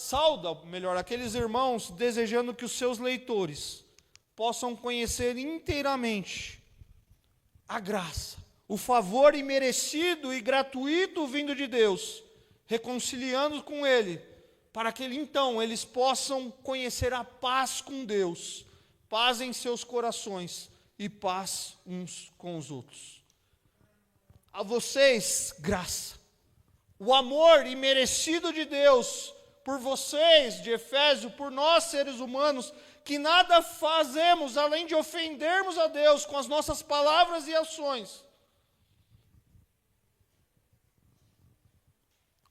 aqueles irmãos, desejando que os seus leitores possam conhecer inteiramente a graça, o favor imerecido e gratuito vindo de Deus, reconciliando com Ele, para que então eles possam conhecer a paz com Deus, paz em seus corações e paz uns com os outros. A vocês, graça, o amor imerecido de Deus por vocês, de Efésio, por nós seres humanos, que nada fazemos além de ofendermos a Deus com as nossas palavras e ações.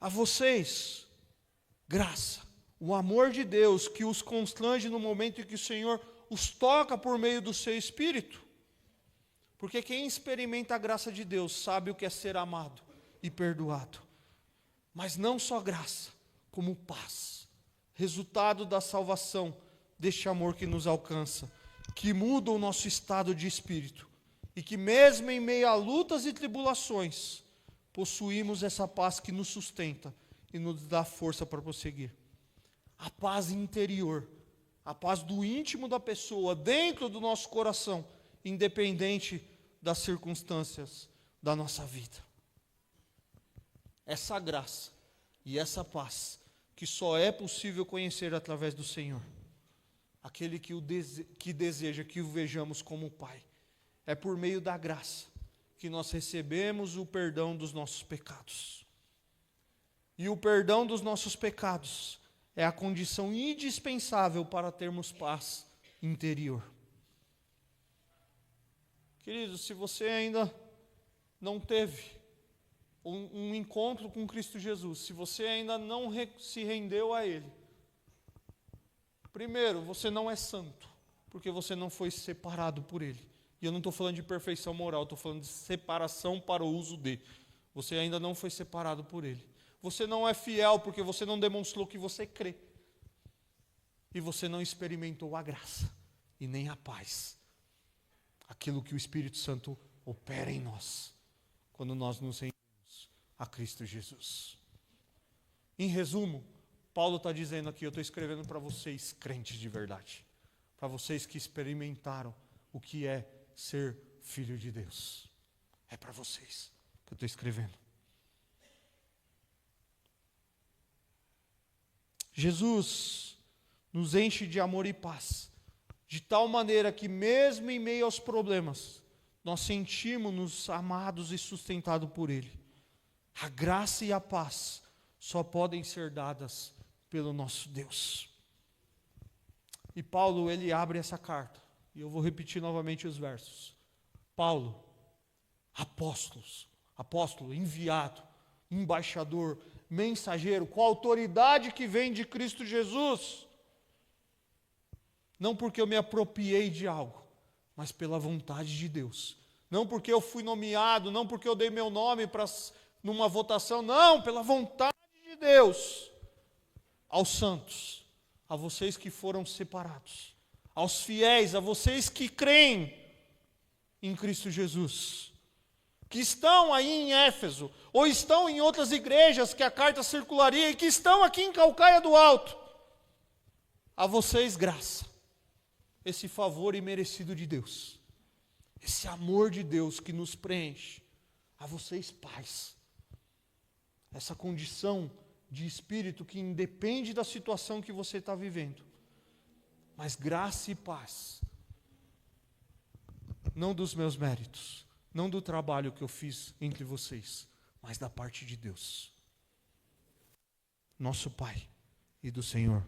A vocês, graça, O amor de Deus que os constrange no momento em que o Senhor os toca por meio do seu Espírito. Porque quem experimenta a graça de Deus sabe o que é ser amado e perdoado. Mas não só graça, como paz. Resultado da salvação, deste amor que nos alcança, que muda o nosso estado de espírito. E que mesmo em meio a lutas e tribulações, possuímos essa paz que nos sustenta e nos dá força para prosseguir. A paz interior, a paz do íntimo da pessoa, dentro do nosso coração, independente das circunstâncias da nossa vida. Essa graça e essa paz que só é possível conhecer através do Senhor, aquele que deseja que o vejamos como Pai. É por meio da graça que nós recebemos o perdão dos nossos pecados. E o perdão dos nossos pecados é a condição indispensável para termos paz interior. Queridos, se você ainda não teve um encontro com Cristo Jesus, se você ainda não se rendeu a Ele, primeiro, você não é santo, porque você não foi separado por Ele. E eu não estou falando de perfeição moral, estou falando de separação para o uso de. Você ainda não foi separado por Ele. Você não é fiel porque você não demonstrou que você crê. E você não experimentou a graça e nem a paz. Aquilo que o Espírito Santo opera em nós, quando nós nos rendemos a Cristo Jesus. Em resumo, Paulo está dizendo aqui, eu estou escrevendo para vocês, crentes de verdade. Para vocês que experimentaram o que é ser filho de Deus. É para vocês que eu estou escrevendo. Jesus nos enche de amor e paz, de tal maneira que mesmo em meio aos problemas, nós sentimos-nos amados e sustentados por Ele. A graça e a paz só podem ser dadas pelo nosso Deus. E Paulo, ele abre essa carta, e eu vou repetir novamente os versos. Paulo, apóstolo, enviado, embaixador, mensageiro, com a autoridade que vem de Cristo Jesus, não porque eu me apropriei de algo, mas pela vontade de Deus, não porque eu fui nomeado, não porque eu dei meu nome numa votação, não, pela vontade de Deus, aos santos, a vocês que foram separados, aos fiéis, a vocês que creem em Cristo Jesus, que estão aí em Éfeso, ou estão em outras igrejas que a carta circularia, e que estão aqui em Calcaia do Alto, a vocês graça, esse favor imerecido de Deus, esse amor de Deus que nos preenche, a vocês paz, essa condição de espírito que independe da situação que você está vivendo, mas graça e paz, não dos meus méritos, não do trabalho que eu fiz entre vocês, mas da parte de Deus, nosso Pai e do Senhor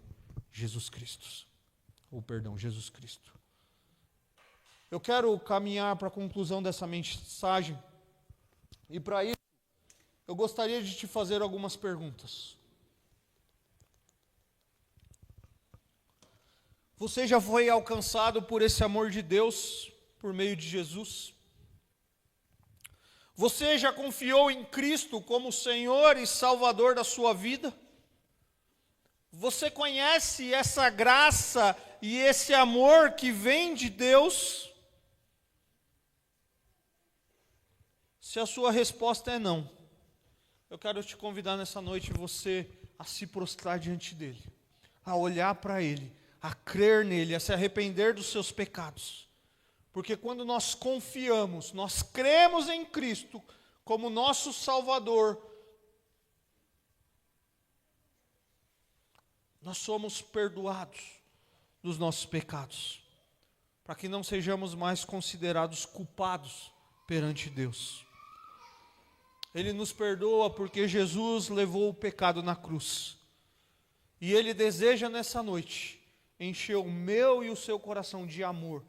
Jesus Cristo. Jesus Cristo. Eu quero caminhar para a conclusão dessa mensagem, e para isso, eu gostaria de te fazer algumas perguntas. Você já foi alcançado por esse amor de Deus, por meio de Jesus? Você já confiou em Cristo como Senhor e Salvador da sua vida? Você conhece essa graça e esse amor que vem de Deus? Se a sua resposta é não, eu quero te convidar nessa noite você a se prostrar diante dEle, a olhar para Ele, a crer nele, a se arrepender dos seus pecados. Porque quando nós confiamos, nós cremos em Cristo como nosso Salvador, nós somos perdoados dos nossos pecados, para que não sejamos mais considerados culpados perante Deus. Ele nos perdoa porque Jesus levou o pecado na cruz. E Ele deseja nessa noite encher o meu e o seu coração de amor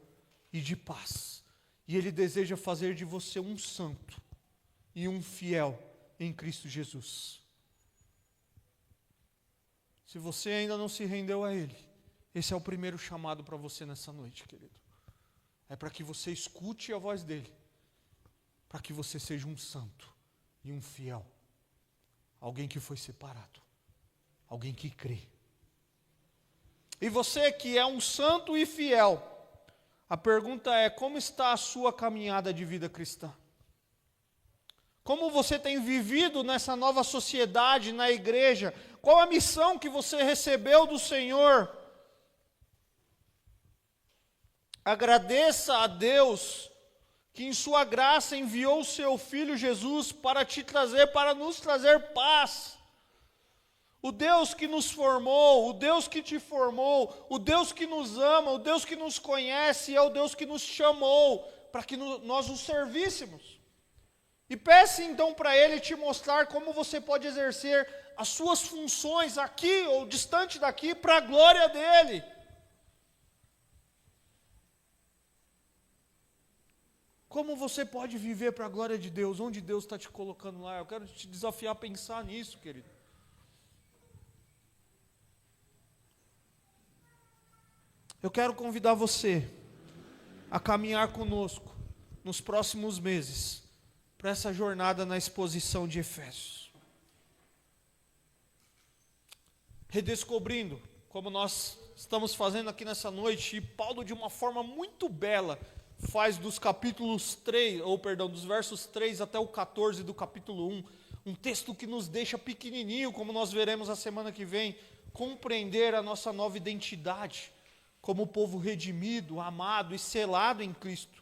e de paz. E Ele deseja fazer de você um santo e um fiel em Cristo Jesus. Se você ainda não se rendeu a Ele, esse é o primeiro chamado para você nessa noite, querido. É para que você escute a voz dEle, para que você seja um santo e um fiel. Alguém que foi separado, alguém que crê. E você que é um santo e fiel, a pergunta é: como está a sua caminhada de vida cristã? Como você tem vivido nessa nova sociedade, na igreja? Qual a missão que você recebeu do Senhor? Agradeça a Deus que em sua graça enviou o seu Filho Jesus para nos trazer paz. O Deus que nos formou, o Deus que te formou, o Deus que nos ama, o Deus que nos conhece, é o Deus que nos chamou para que nós o servíssemos. E peça então para Ele te mostrar como você pode exercer as suas funções aqui ou distante daqui para a glória dEle. Como você pode viver para a glória de Deus? Onde Deus está te colocando lá? Eu quero te desafiar a pensar nisso, querido. Eu quero convidar você a caminhar conosco nos próximos meses para essa jornada na exposição de Efésios. Redescobrindo, como nós estamos fazendo aqui nessa noite, e Paulo de uma forma muito bela faz dos dos versos 3 até o 14 do capítulo 1, um texto que nos deixa pequenininho, como nós veremos a semana que vem, compreender a nossa nova identidade, como povo redimido, amado e selado em Cristo.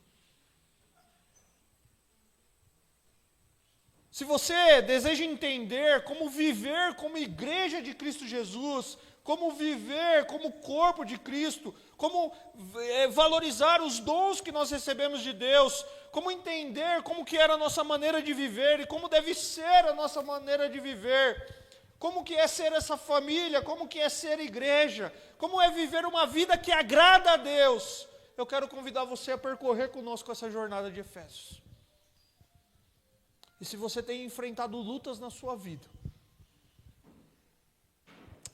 Se você deseja entender como viver como igreja de Cristo Jesus, como viver como corpo de Cristo, como valorizar os dons que nós recebemos de Deus, como entender como que era a nossa maneira de viver e como deve ser a nossa maneira de viver, como que é ser essa família, como que é ser igreja, como é viver uma vida que agrada a Deus, eu quero convidar você a percorrer conosco essa jornada de Efésios. E se você tem enfrentado lutas na sua vida,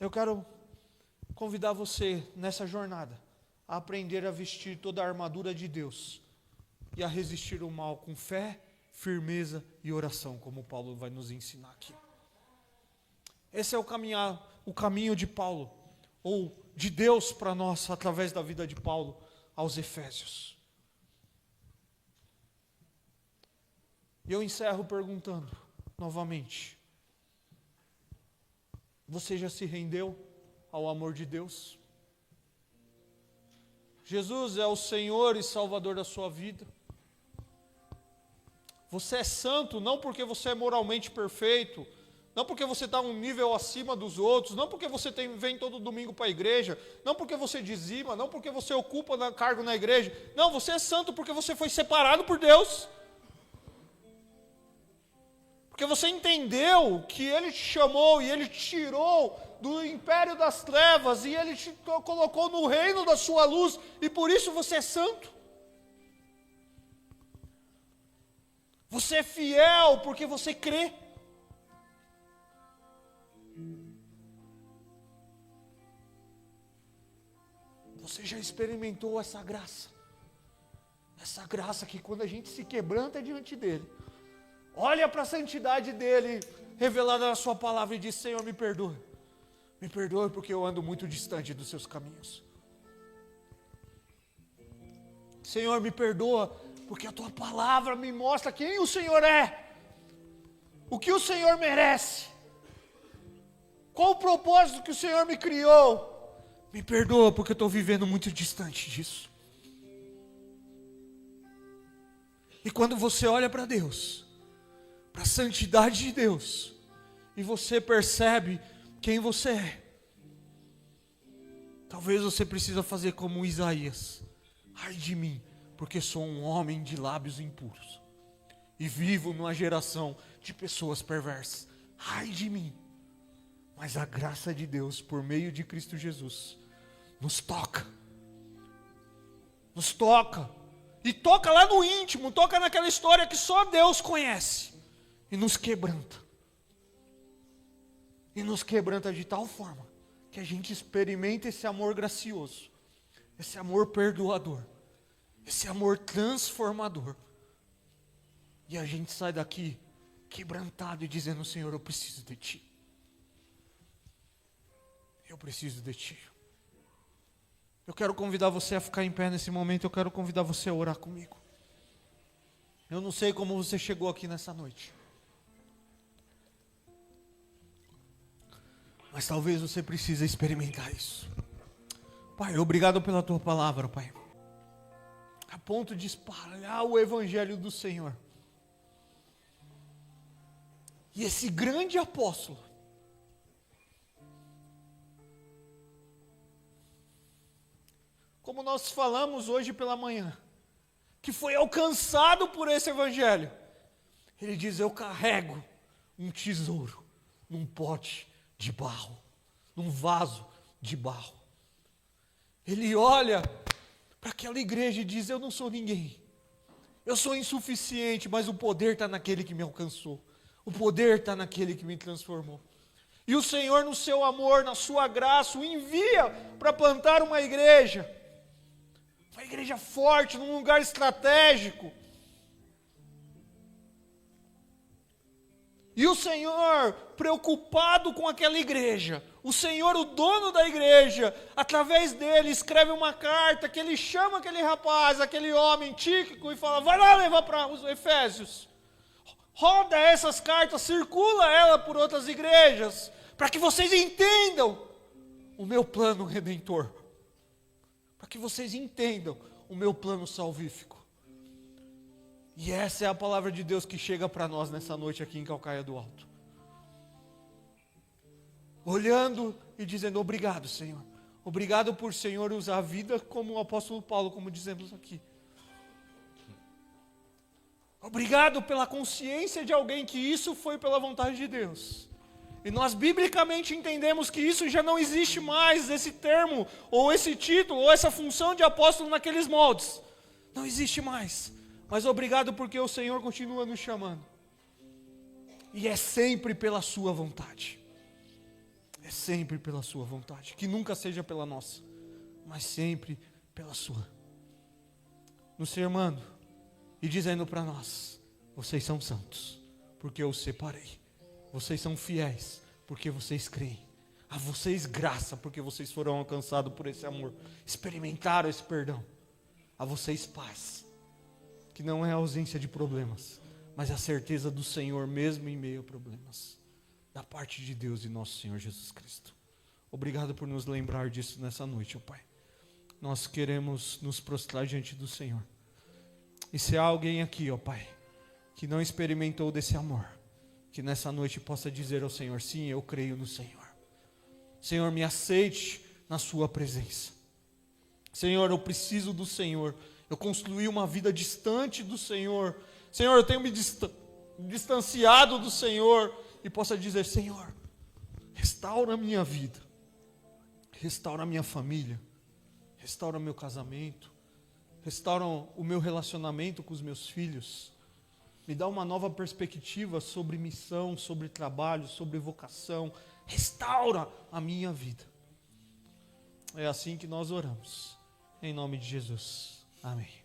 eu quero convidar você nessa jornada a aprender a vestir toda a armadura de Deus e a resistir o mal com fé, firmeza e oração, como Paulo vai nos ensinar aqui. Esse é o caminho de Paulo, ou de Deus para nós, através da vida de Paulo aos Efésios. E eu encerro perguntando novamente: você já se rendeu ao amor de Deus? Jesus é o Senhor e Salvador da sua vida. Você é santo não porque você é moralmente perfeito, não porque você está um nível acima dos outros, não porque você vem todo domingo para a igreja, não porque você dizima, não porque você ocupa cargo na igreja. Não, você é santo porque você foi separado por Deus. Porque você entendeu que Ele te chamou e Ele te tirou do império das trevas e Ele te colocou no reino da sua luz, e por isso você é santo. Você é fiel porque você crê. Você já experimentou essa graça? Essa graça que quando a gente se quebranta diante dEle, olha para a santidade dEle, revelada na sua palavra, e diz: Senhor, me perdoe. Me perdoe porque eu ando muito distante dos seus caminhos. Senhor, me perdoa porque a tua palavra me mostra quem o Senhor é, o que o Senhor merece, qual o propósito que o Senhor me criou. Me perdoa porque eu estou vivendo muito distante disso. E quando você olha para Deus, para a santidade de Deus, e você percebe quem você é, talvez você precisa fazer como Isaías: ai de mim, porque sou um homem de lábios impuros e vivo numa geração de pessoas perversas. Ai de mim. Mas a graça de Deus, por meio de Cristo Jesus, nos toca. Nos toca. E toca lá no íntimo, toca naquela história que só Deus conhece. E nos quebranta. E nos quebranta de tal forma que a gente experimente esse amor gracioso, esse amor perdoador, esse amor transformador. E a gente sai daqui quebrantado e dizendo: Senhor, eu preciso de Ti. Eu preciso de Ti. Eu quero convidar você a ficar em pé nesse momento. Eu quero convidar você a orar comigo. Eu não sei como você chegou aqui nessa noite, mas talvez você precise experimentar isso. Pai, obrigado pela Tua palavra, Pai, a ponto de espalhar o Evangelho do Senhor. E esse grande apóstolo, como nós falamos hoje pela manhã, que foi alcançado por esse Evangelho, ele diz: eu carrego um tesouro num pote de barro, num vaso de barro. Ele olha para aquela igreja e diz: eu não sou ninguém, eu sou insuficiente, mas o poder está naquele que me alcançou, o poder está naquele que me transformou. E o Senhor, no seu amor, na sua graça, o envia para plantar uma igreja forte, num lugar estratégico. E o Senhor, preocupado com aquela igreja, o Senhor, o dono da igreja, através dele, escreve uma carta que ele chama aquele rapaz, aquele homem Tíquico, e fala: vai lá levar para os Efésios. Roda essas cartas, circula ela por outras igrejas, para que vocês entendam o meu plano redentor, para que vocês entendam o meu plano salvífico. E essa é a palavra de Deus que chega para nós nessa noite aqui em Calcaia do Alto. Olhando e dizendo: obrigado, Senhor. Obrigado por, Senhor, usar a vida como o apóstolo Paulo, como dizemos aqui. Obrigado pela consciência de alguém que isso foi pela vontade de Deus. E nós biblicamente entendemos que isso já não existe mais, esse termo, ou esse título, ou essa função de apóstolo naqueles moldes. Não existe mais. Mas obrigado porque o Senhor continua nos chamando. E é sempre pela sua vontade. É sempre pela sua vontade. Que nunca seja pela nossa, mas sempre pela sua. Nos sermando e dizendo para nós: vocês são santos, porque eu os separei. Vocês são fiéis, porque vocês creem. A vocês graça, porque vocês foram alcançados por esse amor. Experimentaram esse perdão. A vocês paz, que não é a ausência de problemas, mas a certeza do Senhor mesmo em meio a problemas. Da parte de Deus e nosso Senhor Jesus Cristo. Obrigado por nos lembrar disso nessa noite, ó Pai. Nós queremos nos prostrar diante do Senhor. E se há alguém aqui, ó Pai, que não experimentou desse amor, que nessa noite possa dizer ao Senhor: sim, eu creio no Senhor. Senhor, me aceite na sua presença. Senhor, eu preciso do Senhor. Eu construí uma vida distante do Senhor. Senhor, eu tenho me distanciado do Senhor. E possa dizer: Senhor, restaura a minha vida, restaura a minha família, restaura o meu casamento, restaura o meu relacionamento com os meus filhos, me dá uma nova perspectiva sobre missão, sobre trabalho, sobre vocação, restaura a minha vida. É assim que nós oramos, em nome de Jesus, amém.